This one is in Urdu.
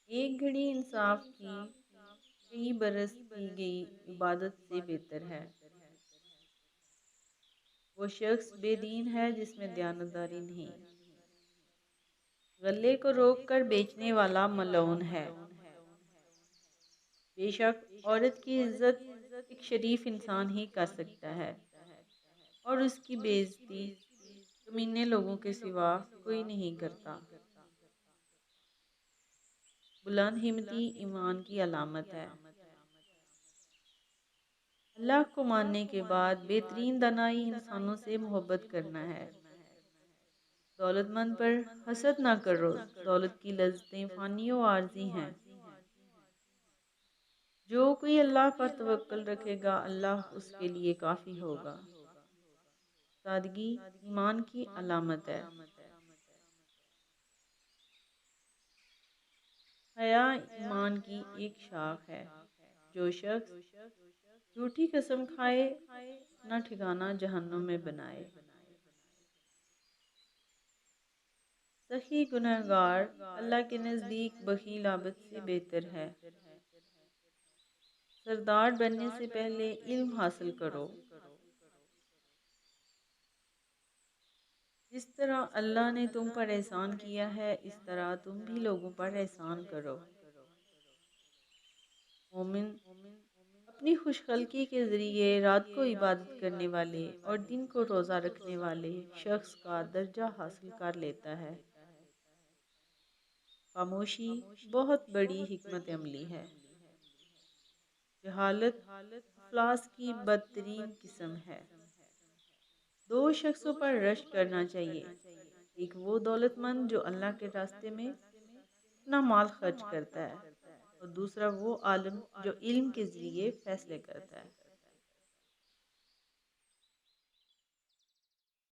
ایک گھڑی انصاف کی کئی برس کی گئی عبادت سے بہتر ہے۔ وہ شخص بے دین ہے جس میں دیانتداری نہیں۔ غلے کو روک کر بیچنے والا ملعون ہے۔ بے شک عورت کی عزت ایک شریف انسان ہی کر سکتا ہے اور اس کی بے عزتی کمینے لوگوں کے سوا کوئی نہیں کرتا۔ بلند ہمتی ایمان کی علامت ہے۔ اللہ کو ماننے کے بعد بہترین دانائی انسانوں سے محبت کرنا ہے۔ دولت مند پر حسد نہ کرو، دولت کی لذتیں فانی و عارضی ہیں۔ جو کوئی اللہ پر توکل رکھے گا اللہ اس کے لیے کافی ہوگا۔ سادگی ایمان کی علامت ہے۔ حیا ایمان کی ایک شاخ ہے۔ جو شخص جھوٹی قسم کھائے اپنا ٹھکانہ جہنم میں بنائے۔ سخی گنہگار اللہ کے نزدیک بخیل عابد سے بہتر ہے۔ سردار بننے سے پہلے علم حاصل کرو۔ جس طرح اللہ نے تم پر احسان کیا ہے اس طرح تم بھی لوگوں پر احسان کرو۔ مومن اپنی خوش خلقی کے ذریعے رات کو عبادت کرنے والے اور دن کو روزہ رکھنے والے شخص کا درجہ حاصل کر لیتا ہے۔ خاموشی بہت بڑی حکمت عملی ہے۔ جہالت افلاس کی بدترین قسم ہے۔ دو شخصوں پر رشک کرنا چاہیے، ایک وہ دولت مند جو اللہ کے راستے میں اپنا مال خرچ کرتا ہے اور دوسرا وہ عالم جو علم کے ذریعے فیصلے کرتا ہے۔